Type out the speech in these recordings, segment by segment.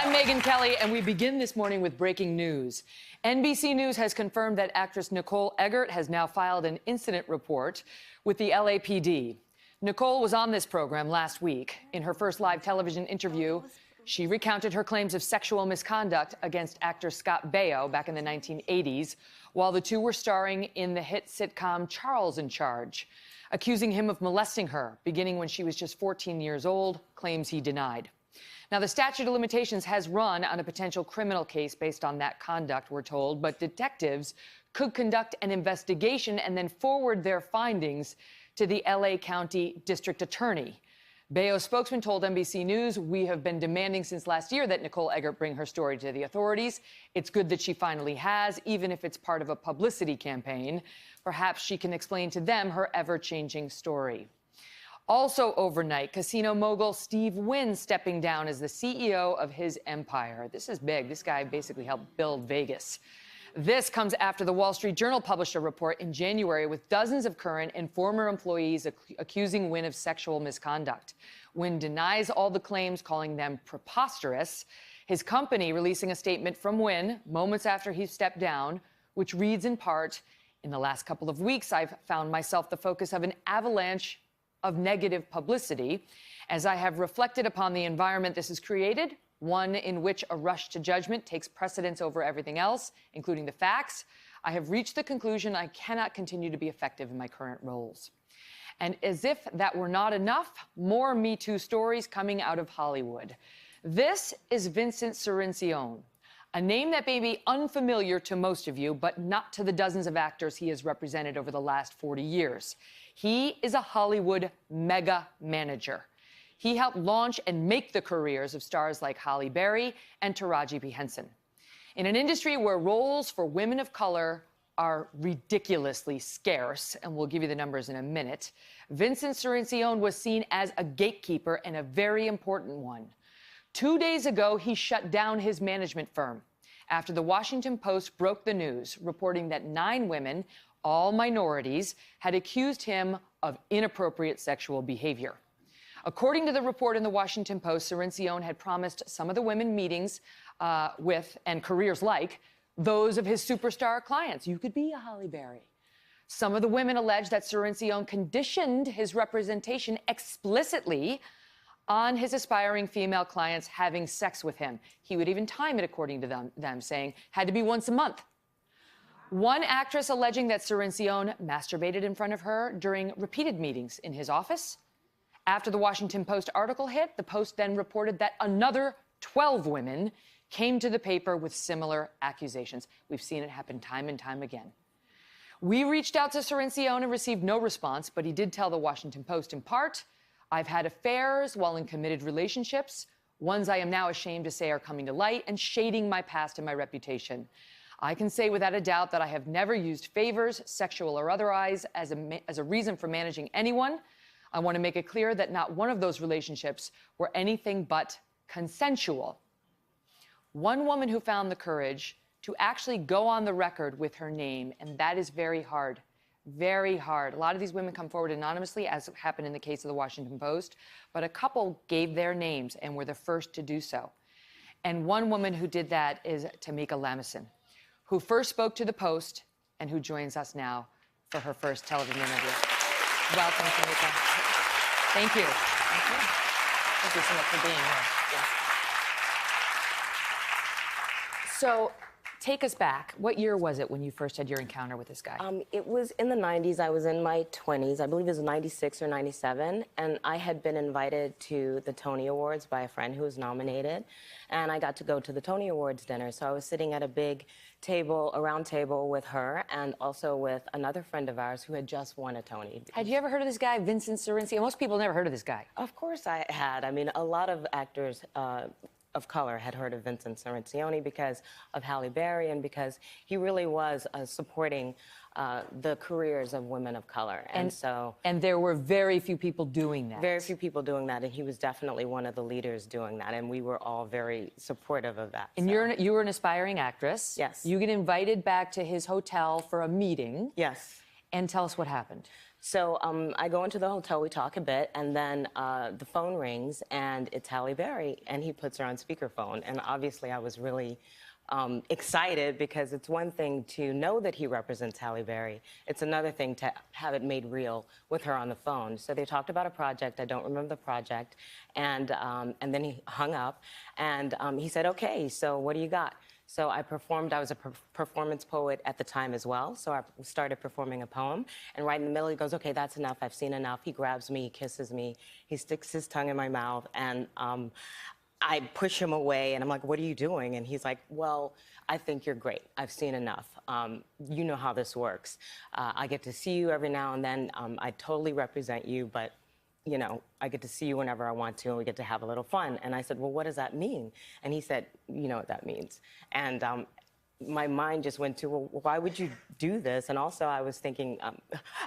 I'm Megyn Kelly, and we begin this morning with breaking news. NBC News has confirmed that actress Nicole Eggert has now filed an incident report with the LAPD. Nicole was on this program last week. In her first live television interview, she recounted her claims of sexual misconduct against actor Scott Baio back in the 1980s, while the two were starring in the hit sitcom Charles in Charge, accusing him of molesting her, beginning when she was just 14 years old, claims he denied. Now, the statute of limitations has run on a potential criminal case based on that conduct, we're told, but detectives could conduct an investigation and then forward their findings to the LA County District Attorney. Baio's spokesman told NBC News, "We have been demanding since last year that Nicole Eggert bring her story to the authorities. It's good that she finally has, even if it's part of a publicity campaign. Perhaps she can explain to them her ever-changing story." Also overnight, casino mogul Steve Wynn stepping down as the CEO of his empire. This is big. This guy basically helped build Vegas. This comes after the Wall Street Journal published a report in January with dozens of current and former employees accusing Wynn of sexual misconduct. Wynn denies all the claims, calling them preposterous. His company releasing a statement from Wynn moments after he stepped down, which reads in part, "In the last couple of weeks, I've found myself the focus of an avalanche of negative publicity. As I have reflected upon the environment this has created, one in which a rush to judgment takes precedence over everything else, including the facts, I have reached the conclusion I cannot continue to be effective in my current roles." And as if that were not enough, more Me Too stories coming out of Hollywood. This is Vincent Cirrincione, a name that may be unfamiliar to most of you, but not to the dozens of actors he has represented over the last 40 years. He is a Hollywood mega manager. He helped launch and make the careers of stars like Halle Berry and Taraji Henson. In an industry where roles for women of color are ridiculously scarce, and we'll give you the numbers in a minute, Vincent Cirrincione was seen as a gatekeeper and a very important one. 2 days ago, he shut down his management firm after the Washington Post broke the news, reporting that 9 women, all minorities, had accused him of inappropriate sexual behavior. According to the report in the Washington Post, Cirrincione had promised some of the women meetings with and careers like those of his superstar clients. You could be a Halle Berry. Some of the women alleged that Cirrincione conditioned his representation explicitly on his aspiring female clients having sex with him. He would even time it, according to them, saying had to be once a month. One actress alleging that Cirrincione masturbated in front of her during repeated meetings in his office. After the Washington Post article hit, the Post then reported that another 12 women came to the paper with similar accusations. We've seen it happen time and time again. We reached out to Cirrincione and received no response, but he did tell the Washington Post in part, "I've had affairs while in committed relationships, ones I am now ashamed to say are coming to light and shading my past and my reputation. I can say without a doubt that I have never used favors, sexual or otherwise, as a reason for managing anyone. I want to make it clear that not one of those relationships were anything but consensual." One woman who found the courage to actually go on the record with her name, and that is very hard. Very hard. A lot of these women come forward anonymously, as happened in the case of the Washington Post, but a couple gave their names and were the first to do so. And one woman who did that is Tamika Lamison, who first spoke to the Post and who joins us now for her first television interview. Welcome, Tamika. Thank you. Thank you. Thank you so much for being here. Yes. So, take us back. What year was it when you first had your encounter with this guy? It was in the 90s. I was in my 20s. I believe it was 96 or 97. And I had been invited to the Tony Awards by a friend who was nominated. And I got to go to the Tony Awards dinner. So I was sitting at a big table, a round table with her and also with another friend of ours who had just won a Tony. Had you ever heard of this guy, Vincent Cirrincione? Most people never heard of this guy. Of course I had. I mean, a lot of actors of color had heard of Vincent Cirrincione because of Halle Berry and because he really was supporting the careers of women of color. And there were very few people doing that. Very few people doing that, and he was definitely one of the leaders doing that, and we were all very supportive of that. And you were an aspiring actress. Yes. You get invited back to his hotel for a meeting. Yes. And tell us what happened. So I go into the hotel, we talk a bit, and then the phone rings, and it's Halle Berry, and he puts her on speakerphone. And obviously, I was really excited because it's one thing to know that he represents Halle Berry. It's another thing to have it made real with her on the phone. So they talked about a project. I don't remember the project. And then he hung up, and he said, "Okay, so what do you got?" So I performed. I was a performance poet at the time as well. So I started performing a poem. And right in the middle, he goes, "Okay, that's enough. I've seen enough." He grabs me, he kisses me, he sticks his tongue in my mouth, and I push him away, and I'm like, "What are you doing?" And he's like, "Well, I think you're great. I've seen enough. You know how this works. I get to see you every now and then. I totally represent you, but you know, I get to see you whenever I want to, and we get to have a little fun." And I said, "Well, what does that mean?" And he said, "You know what that means." And my mind just went to, "Well, why would you do this?" And also I was thinking,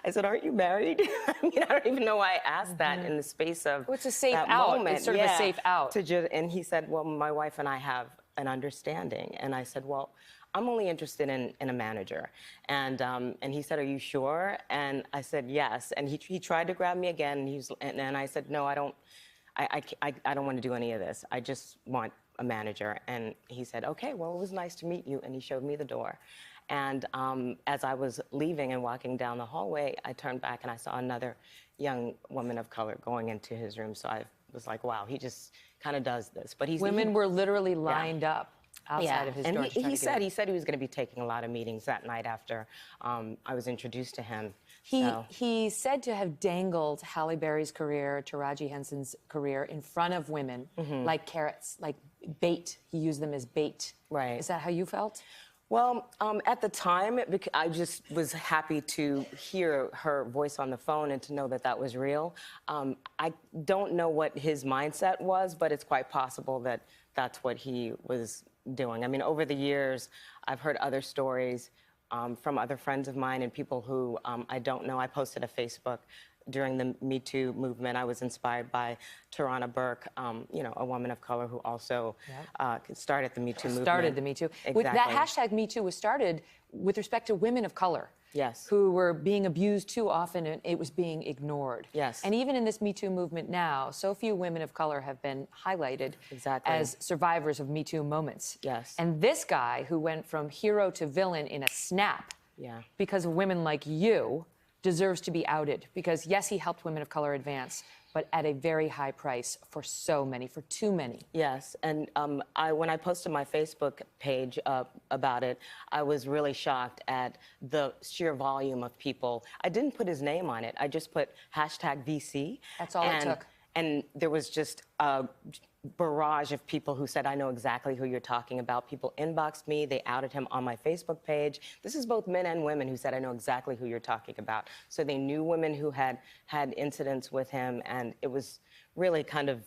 I said, "Aren't you married?" I mean, I don't even know why I asked that in the space of Well, it's a safe that out. moment. It's sort of a safe out. And he said, "Well, my wife and I have an understanding." And I said, "Well, I'm only interested in a manager." And he said, "Are you sure?" And I said, "Yes." And he tried to grab me again, and I said, "No, I don't want to do any of this. I just want a manager." And he said, "Okay, well, it was nice to meet you." And he showed me the door. And as I was leaving and walking down the hallway, I turned back and I saw another young woman of color going into his room. So I was like, wow, he just kind of does this. But Women were literally lined up outside of his door. And he said he was going to be taking a lot of meetings that night after I was introduced to him. He said to have dangled Halle Berry's career, Taraji Henson's career, in front of women like carrots, like bait. He used them as bait. Right. Is that how you felt? Well, at the time, I just was happy to hear her voice on the phone and to know that that was real. I don't know what his mindset was, but it's quite possible that that's what he was doing. I mean, over the years, I've heard other stories from other friends of mine and people who I don't know. I posted a Facebook during the Me Too movement. I was inspired by Tarana Burke, you know, a woman of color who also started the Me Too movement. Started the Me Too. Exactly. That hashtag Me Too was started with respect to women of color. Yes. Who were being abused too often, and it was being ignored. Yes. And even in this Me Too movement now, so few women of color have been highlighted as survivors of Me Too moments. Yes. And this guy who went from hero to villain in a snap because of women like you deserves to be outed, because yes, he helped women of color advance, but at a very high price for so many, for too many. Yes, and when I posted my Facebook page about it, I was really shocked at the sheer volume of people. I didn't put his name on it. I just put hashtag VC. That's all it took. And there was just a barrage of people who said, "I know exactly who you're talking about." People inboxed me. They outed him on my Facebook page. This is both men and women who said, "I know exactly who you're talking about." So they knew women who had incidents with him, and it was really kind of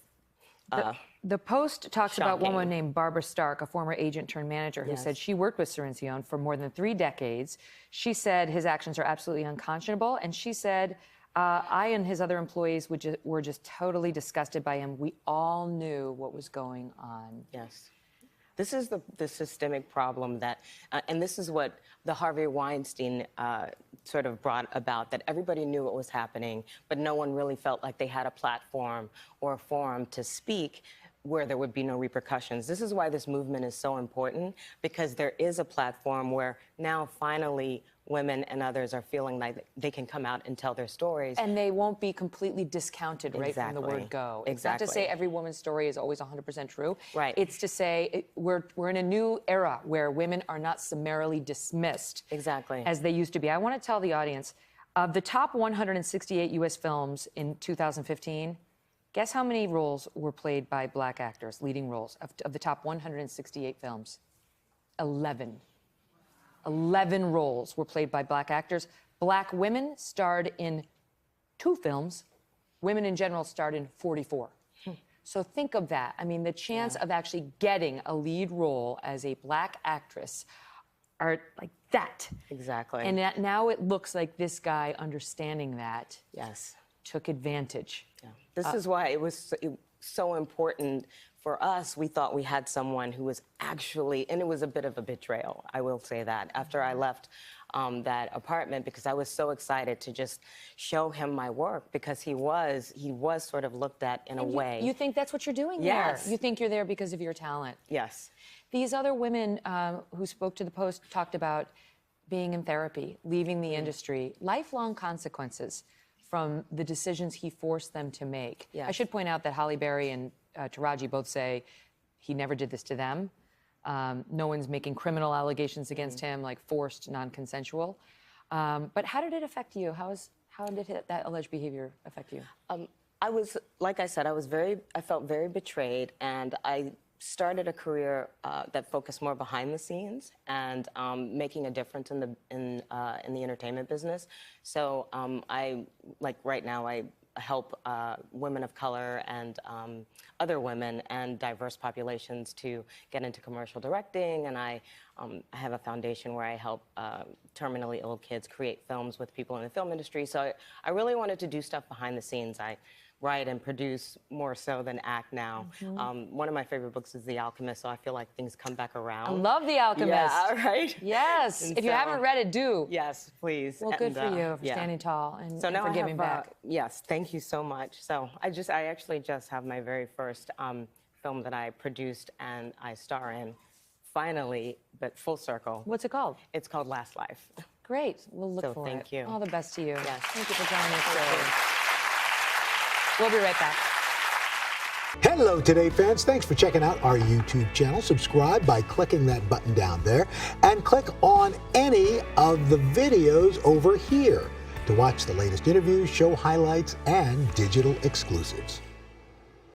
The Post talks about shocking. a woman named Barbara Stark, a former agent turned manager, who said she worked with Cirrincione for more than 3 decades. She said his actions are absolutely unconscionable, and she said, I and his other employees were just totally disgusted by him. We all knew what was going on. Yes. This is the systemic problem that, and this is what the Harvey Weinstein sort of brought about, that everybody knew what was happening, but no one really felt like they had a platform or a forum to speak where there would be no repercussions. This is why this movement is so important, because there is a platform where now finally women and others are feeling like they can come out and tell their stories. And they won't be completely discounted right from the word go. It's not to say every woman's story is always 100% true. Right. It's to say we're in a new era where women are not summarily dismissed. Exactly. As they used to be. I want to tell the audience, of the top 168 U.S. films in 2015, guess how many roles were played by black actors, leading roles, of the top 168 films? 11. 11 roles were played by black actors. Black women starred in 2 films. Women in general starred in 44. So think of that. I mean, the chance of actually getting a lead role as a black actress are like that. Exactly. And now it looks like this guy, understanding that, took advantage. Yeah. This is why it was so important for us. We thought we had someone who was actually, and it was a bit of a betrayal, I will say that. After I left that apartment because I was so excited to just show him my work because he was sort of looked at in a way. You think that's what you're doing Yes. there? You think you're there because of your talent? Yes. These other women who spoke to the Post talked about being in therapy, leaving the industry, lifelong consequences from the decisions he forced them to make. Yes. I should point out that Halle Berry and Taraji both say he never did this to them. No one's making criminal allegations against him, like forced, non-consensual. But how did it affect you? How did that alleged behavior affect you? I was, like I said, I felt very betrayed, and I started a career that focused more behind the scenes and making a difference in the entertainment business. So right now I help women of color and other women and diverse populations to get into commercial directing, and I have a foundation where I help terminally ill kids create films with people in the film industry. So I really wanted to do stuff behind the scenes. I write and produce more so than act now. One of my favorite books is The Alchemist, so I feel like things come back around. I love The Alchemist. Yeah, right? Yes. And if you haven't read it, do. Yes, please. Well, good for you for standing tall and, so now for giving back. Yes, thank you so much. So I actually just have my very first film that I produced and I star in, finally, but full circle. What's it called? It's called Last Life. Great. We'll look for it. Thank you. All the best to you. Yes. Thank you for joining us today. We'll be right back. Hello, Today fans. Thanks for checking out our YouTube channel. Subscribe by clicking that button down there and click on any of the videos over here to watch the latest interviews, show highlights, and digital exclusives.